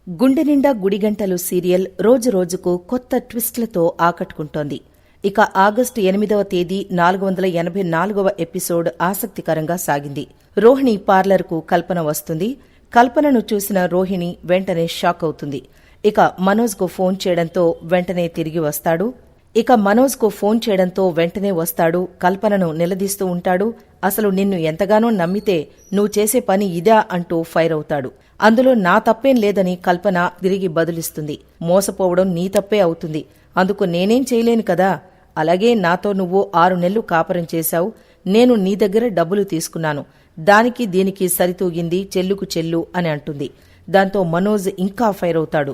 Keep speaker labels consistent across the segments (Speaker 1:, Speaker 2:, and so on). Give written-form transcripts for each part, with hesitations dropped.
Speaker 1: గుండె నిండా గుడిగంటలు సీరియల్ రోజురోజుకు కొత్త ట్విస్టులతో ఆకట్టుకుంటోంది. ఇక ఆగస్టు 8వ తేదీ 484వ ఎపిసోడ్ ఆసక్తికరంగా సాగింది. రోహిణి పార్లర్కు కల్పన వస్తుంది. కల్పనను చూసిన రోహిణి వెంటనే షాక్ అవుతుంది. ఇక మనోజ్కు ఫోన్ చేయడంతో వెంటనే తిరిగి వస్తాడు. కల్పనను నిలదీస్తూ ఉంటాడు. అసలు నిన్ను ఎంతగానో నమ్మితే నువ్వు చేసే పని ఇదా అంటూ ఫైర్ అవుతాడు. అందులో నా తప్పేం లేదని కల్పన తిరిగి బదులిస్తుంది. మోసపోవడం నీ తప్పే అవుతుంది, అందుకు నేనేం చేయలేను కదా. అలాగే నాతో నువ్వు 6 నెలలు కాపురం చేశావు, నేను నీ దగ్గర డబ్బులు తీసుకున్నాను, దానికి దీనికి సరితూగింది చెల్లుకు చెల్లు అని అంటుంది. దాంతో మనోజ్ ఇంకా ఫైర్ అవుతాడు.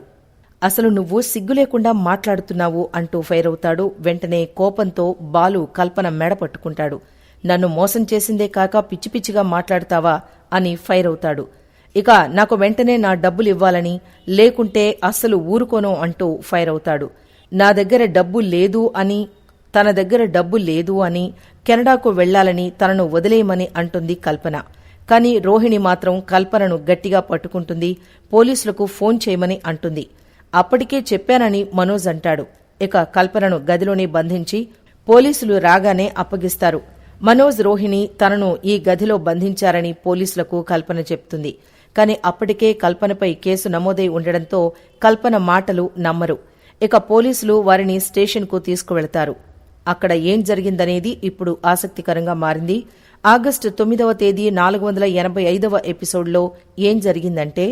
Speaker 1: అసలు నువ్వు సిగ్గు లేకుండా మాట్లాడుతున్నావు అంటూ ఫైర్ అవుతాడు. వెంటనే కోపంతో బాలు కల్పన మెడ పట్టుకుంటాడు. నన్ను మోసం చేసిందే కాక పిచ్చి పిచ్చిగా మాట్లాడతావా అని ఫైర్ అవుతాడు. ఇక నాకు వెంటనే నా డబ్బులు ఇవ్వాలని, లేకుంటే అస్సలు ఊరుకోను అంటూ ఫైర్ అవుతాడు. నా దగ్గర డబ్బు లేదు అని, తన దగ్గర డబ్బు లేదు అని, కెనడాకు వెళ్లాలని తనను వదిలేయమని అంటుంది కల్పన. కాని రోహిణి మాత్రం కల్పనను గట్టిగా పట్టుకుంటుంది. పోలీసులకు ఫోన్ చేయమని అంటుంది. అప్పటికే చెప్పానని మనోజ్ అంటాడు. ఇక కల్పనను గదిలోనే బంధించి పోలీసులు రాగానే అప్పగిస్తారు. మనోజ్, రోహిణి తనను ఈ గదిలో బంధించారని పోలీసులకు కల్పన చెప్తుంది. కాని అప్పటికే కల్పనపై కేసు నమోదై ఉండడంతో కల్పన మాటలు నమ్మరు. ఇక పోలీసులు వారిని స్టేషన్కు తీసుకువెళతారు. అక్కడ ఏం జరిగిందనేది ఇప్పుడు ఆసక్తికరంగా మారింది. ఆగస్టు 9వ తేదీ 485వ ఎపిసోడ్లో ఏం జరిగిందంటే,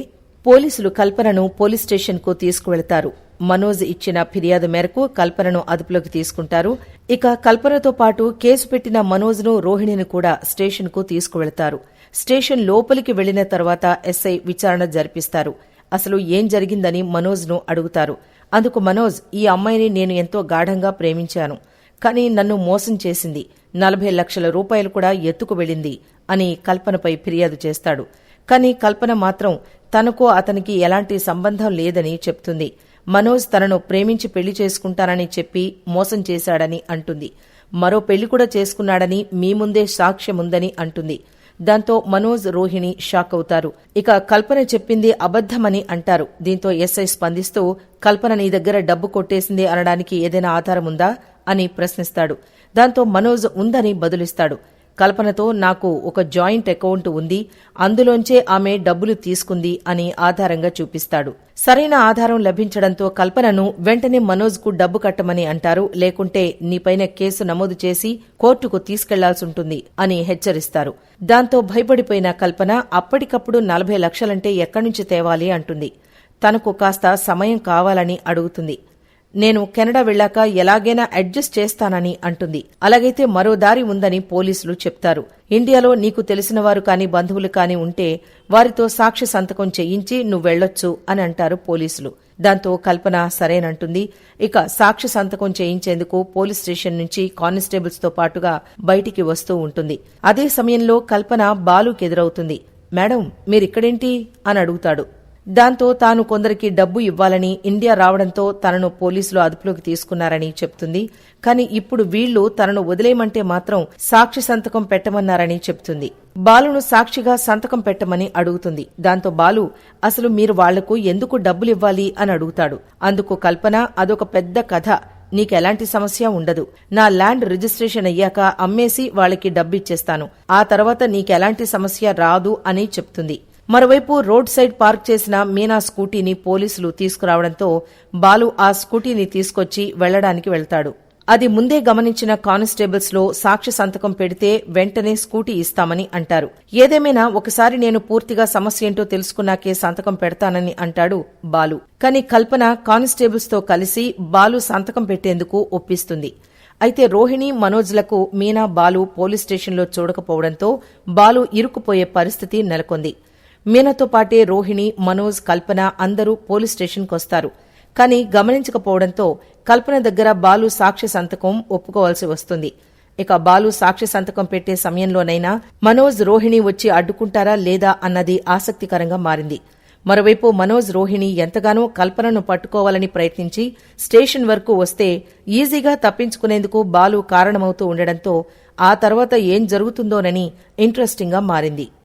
Speaker 1: పోలీసులు కల్పనను పోలీస్ స్టేషన్కు తీసుకువెళతారు. మనోజ్ ఇచ్చిన ఫిర్యాదు మేరకు కల్పనను అదుపులోకి తీసుకుంటారు. ఇక కల్పనతో పాటు కేసు పెట్టిన మనోజ్ను, రోహిణిని కూడా స్టేషన్కు తీసుకువెళతారు. స్టేషన్ లోపలికి వెళ్లిన తర్వాత ఎస్ఐ విచారణ జరిపిస్తారు. అసలు ఏం జరిగిందని మనోజ్ను అడుగుతారు. అందుకు మనోజ్, ఈ అమ్మాయిని నేను ఎంతో గాఢంగా ప్రేమించాను, కానీ నన్ను మోసం చేసింది, 40 లక్షల రూపాయలు కూడా ఎత్తుకు వెళ్లింది అని కల్పనపై ఫిర్యాదు చేస్తాడు. కాని కల్పన మాత్రం తనకు అతనికి ఎలాంటి సంబంధం లేదని చెప్తుంది. మనోజ్ తనను ప్రేమించి పెళ్లి చేసుకుంటానని చెప్పి మోసం చేశాడని అంటుంది. మరో పెళ్లి కూడా చేసుకున్నాడని మీ ముందే సాక్ష్యముందని అంటుంది. దాంతో మనోజ్, రోహిణి షాక్ అవుతారు. ఇక కల్పన చెప్పింది అబద్దమని అంటారు. దీంతో ఎస్ఐ స్పందిస్తూ, కల్పన నీ దగ్గర డబ్బు కొట్టేసింది అనడానికి ఏదైనా ఆధారముందా అని ప్రశ్నిస్తాడు. దాంతో మనోజ్ ఉందని బదులిస్తాడు. కల్పనతో నాకు ఒక జాయింట్ అకౌంట్ ఉంది, అందులోంచే ఆమె డబ్బులు తీసుకుంది అని ఆధారంగా చూపిస్తాడు. సరైన ఆధారం లభించడంతో కల్పనను వెంటనే మనోజ్కు డబ్బు కట్టమని అంటారు. లేకుంటే నీపైన కేసు నమోదు చేసి కోర్టుకు తీసుకెళ్లాల్సుంటుంది అని హెచ్చరిస్తారు. దాంతో భయపడిపోయిన కల్పన అప్పటికప్పుడు 40 లక్షలంటే ఎక్కడ్నుంచి తేవాలి అంటుంది. తనకు కాస్త సమయం కావాలని అడుగుతుంది. నేను కెనడా వెళ్లాక ఎలాగైనా అడ్జస్ట్ చేస్తానని అంటుంది. అలాగైతే మరో దారి ఉందని పోలీసులు చెప్తారు. ఇండియాలో నీకు తెలిసినవారు కాని బంధువులు కాని ఉంటే వారితో సాక్ష్య సంతకం చేయించి నువ్వెళ్లొచ్చు అని అంటారు పోలీసులు. దాంతో కల్పన సరేనంటుంది. ఇక సాక్ష్య సంతకం చేయించేందుకు పోలీస్ స్టేషన్ నుంచి కానిస్టేబుల్స్ తో పాటుగా బయటికి వస్తూ ఉంటుంది. అదే సమయంలో కల్పన బాలుకెదురవుతుంది. మేడం, మీరిక్కడేంటి అని అడుగుతాడు. దాంతో తాను కొందరికి డబ్బు ఇవ్వాలని, ఇండియా రావడంతో తనను పోలీసులు అదుపులోకి తీసుకున్నారని చెప్తుంది. కాని ఇప్పుడు వీళ్లు తనను వదిలేయమంటే మాత్రం సాక్షి సంతకం పెట్టమన్నారని చెప్తుంది. బాలును సాక్షిగా సంతకం పెట్టమని అడుగుతుంది. దాంతో బాలు, అసలు మీరు వాళ్లకు ఎందుకు డబ్బులివ్వాలి అని అడుగుతాడు. అందుకు కల్పన, అదొక పెద్ద కథ, నీకెలాంటి సమస్య ఉండదు, నా ల్యాండ్ రిజిస్ట్రేషన్ అయ్యాక అమ్మేసి వాళ్ళకి డబ్బిచ్చేస్తాను, ఆ తర్వాత నీకెలాంటి సమస్య రాదు అని చెప్తుంది. మరోవైపు రోడ్ సైడ్ పార్క్ చేసిన మీనా స్కూటీని పోలీసులు తీసుకురావడంతో బాలు ఆ స్కూటీని తీసుకొచ్చి వెళ్లడానికి వెళ్తాడు. అది ముందే గమనించిన కానిస్టేబుల్స్ లో సాక్ష్య సంతకం పెడితే వెంటనే స్కూటీ ఇస్తామని అంటారు. ఏదేమైనా ఒకసారి నేను పూర్తిగా సమస్య ఏంటో తెలుసుకున్నాకే సంతకం పెడతానని అంటాడు బాలు. కాని కల్పన కానిస్టేబుల్స్ తో కలిసి బాలు సంతకం పెట్టేందుకు ఒప్పిస్తుంది. అయితే రోహిణి, మనోజ్లకు మీనా, బాలు పోలీస్ స్టేషన్లో చూడకపోవడంతో బాలు ఇరుక్కుపోయే పరిస్థితి నెలకొంది. మీనాతో పాటే రోహిణి, మనోజ్, కల్పన అందరూ పోలీస్ స్టేషన్కొస్తారు. కాని గమనించకపోవడంతో కల్పన దగ్గర బాలు సాక్ష్య సంతకం ఒప్పుకోవాల్సి వస్తుంది. ఇక బాలు సాక్ష్య సంతకం పెట్టే సమయంలోనైనా మనోజ్, రోహిణి వచ్చి అడ్డుకుంటారా లేదా అన్నది ఆసక్తికరంగా మారింది. మరోవైపు మనోజ్, రోహిణి ఎంతగానో కల్పనను పట్టుకోవాలని ప్రయత్నించి స్టేషన్ వరకు వస్తే ఈజీగా తప్పించుకునేందుకు బాలు కారణమవుతూ ఉండడంతో ఆ తర్వాత ఏం జరుగుతుందోనని ఇంట్రెస్టింగ్గా మారింది.